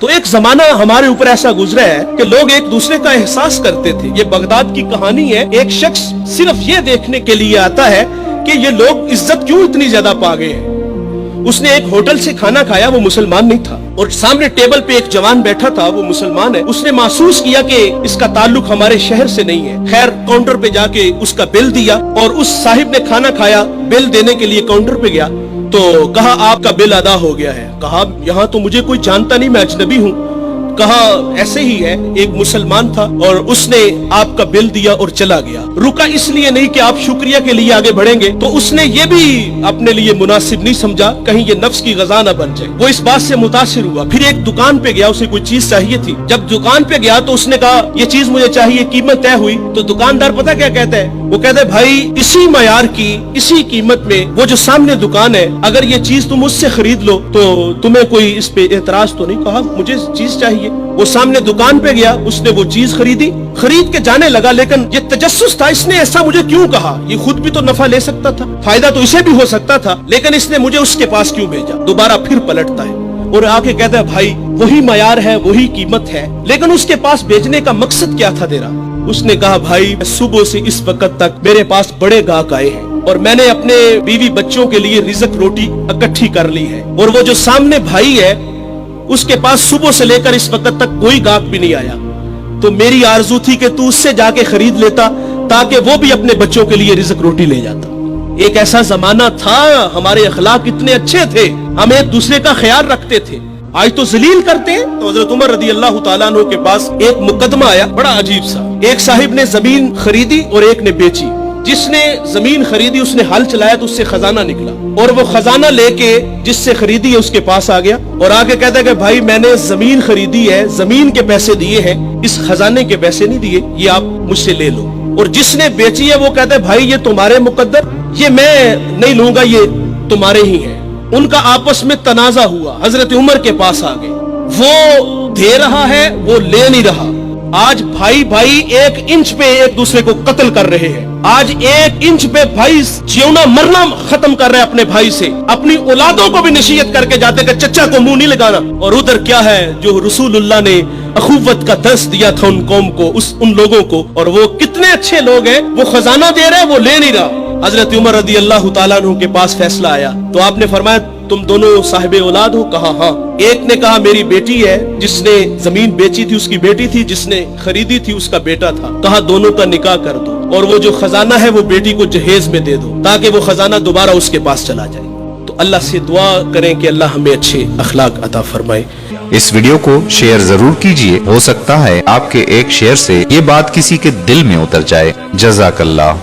تو ایک زمانہ ہمارے اوپر ایسا گزرا ہے کہ لوگ ایک دوسرے کا احساس کرتے تھے. یہ بغداد کی کہانی ہے. ایک شخص صرف یہ دیکھنے کے لیے آتا ہے کہ یہ لوگ عزت کیوں اتنی زیادہ پا گئے ہیں. اس نے ایک ہوٹل سے کھانا کھایا, وہ مسلمان نہیں تھا, اور سامنے ٹیبل پہ ایک جوان بیٹھا تھا, وہ مسلمان ہے. اس نے محسوس کیا کہ اس کا تعلق ہمارے شہر سے نہیں ہے. خیر کاؤنٹر پہ جا کے اس کا بل دیا, اور اس صاحب نے کھانا کھایا, بل دینے کے لیے کاؤنٹر پہ گیا تو کہا آپ کا بل ادا ہو گیا ہے. کہا یہاں تو مجھے کوئی جانتا نہیں, میں اجنبی ہوں. کہا ایسے ہی ہے, ایک مسلمان تھا اور اس نے آپ کا بل دیا اور چلا گیا. رکا اس لیے نہیں کہ آپ شکریہ کے لیے آگے بڑھیں گے, تو اس نے یہ بھی اپنے لیے مناسب نہیں سمجھا کہیں یہ نفس کی غذا نہ بن جائے. وہ اس بات سے متاثر ہوا. پھر ایک دکان پہ گیا, اسے کوئی چیز چاہیے تھی. جب دکان پہ گیا تو اس نے کہا یہ چیز مجھے چاہیے, قیمت طے ہوئی. تو دکاندار پتہ کیا کہتا ہے, وہ کہتا ہے بھائی اسی معیار کی اسی قیمت میں وہ جو سامنے دکان ہے, اگر یہ چیز تم اس سے خرید لو تو تمہیں کوئی اس پہ اعتراض تو نہیں. کہا مجھے چیز چاہیے. وہ سامنے دکان پہ گیا, اس نے وہ چیز خریدی, خرید کے جانے لگا. لیکن یہ تجسس تھا, اس نے ایسا مجھے کیوں کہا, یہ خود بھی تو نفع لے سکتا تھا, فائدہ تو اسے بھی ہو سکتا تھا, لیکن اس نے مجھے اس کے پاس کیوں بھیجا. دوبارہ پھر پلٹتا ہے اور آ کے کہتا ہے بھائی وہی معیار ہے, وہی قیمت ہے, لیکن اس کے پاس بھیجنے کا مقصد کیا تھا تیرا. اس نے کہا بھائی صبح سے اس وقت تک میرے پاس بڑے گاہک آئے ہیں اور میں نے اپنے بیوی بچوں کے لیے رزق روٹی اکٹھی کر لی ہے, اور وہ جو سامنے بھائی ہے اس کے پاس صبح سے لے کر اس وقت تک کوئی گاہک بھی نہیں آیا, تو میری آرزو تھی کہ تو اس سے جا کے خرید لیتا تاکہ وہ بھی اپنے بچوں کے لیے رزق روٹی لے جاتا. ایک ایسا زمانہ تھا, ہمارے اخلاق اتنے اچھے تھے, ہم ایک دوسرے کا خیال رکھتے تھے. آج تو ذلیل کرتے ہیں. تو حضرت عمر رضی اللہ تعالیٰ عنہ کے پاس ایک مقدمہ آیا بڑا عجیب سا. ایک صاحب نے زمین خریدی اور ایک نے بیچی. جس نے زمین خریدی اس نے ہل چلایا تو اس سے خزانہ نکلا, اور وہ خزانہ لے کے جس سے خریدی ہے اس کے پاس آ گیا اور آگے کہتا ہے کہ بھائی میں نے زمین خریدی ہے, زمین کے پیسے دیے ہیں, اس خزانے کے پیسے نہیں دیے, یہ آپ مجھ سے لے لو. اور جس نے بیچی ہے وہ کہتا ہے بھائی یہ تمہارے مقدر, یہ میں نہیں لوں گا, یہ تمہارے ہی ہیں. ان کا آپس میں تنازع ہوا, حضرت عمر کے پاس آ گئے. وہ دے رہا ہے, وہ لے نہیں رہا. آج بھائی بھائی ایک انچ پہ ایک دوسرے کو قتل کر رہے ہیں. آج ایک انچ پہ بھائی جیونا مرنا ختم کر رہے ہیں اپنے بھائی سے. اپنی اولادوں کو بھی نصیحت کر کے جاتے کہ چچا کو منہ نہیں لگانا. اور ادھر کیا ہے جو رسول اللہ نے اخوت کا درس دیا تھا ان قوم کو, ان لوگوں کو, اور وہ کتنے اچھے لوگ ہیں, وہ خزانہ دے رہے, وہ لے نہیں رہا. حضرت عمر رضی اللہ تعالیٰ عنہ کے پاس فیصلہ آیا تو آپ نے فرمایا تم دونوں صاحب اولاد ہو. کہا ہاں. ایک نے کہا میری بیٹی ہے, جس نے زمین بیچی تھی اس کی بیٹی تھی, جس نے خریدی تھی اس کا بیٹا تھا. کہا دونوں کا نکاح کر دو, اور وہ جو خزانہ ہے وہ بیٹی کو جہیز میں دے دو تاکہ وہ خزانہ دوبارہ اس کے پاس چلا جائے. تو اللہ سے دعا کریں کہ اللہ ہمیں اچھے اخلاق عطا فرمائے. اس ویڈیو کو شیئر ضرور کیجئے, ہو سکتا ہے آپ کے ایک شیئر سے یہ بات کسی کے دل میں اتر جائے. جزاک اللہ.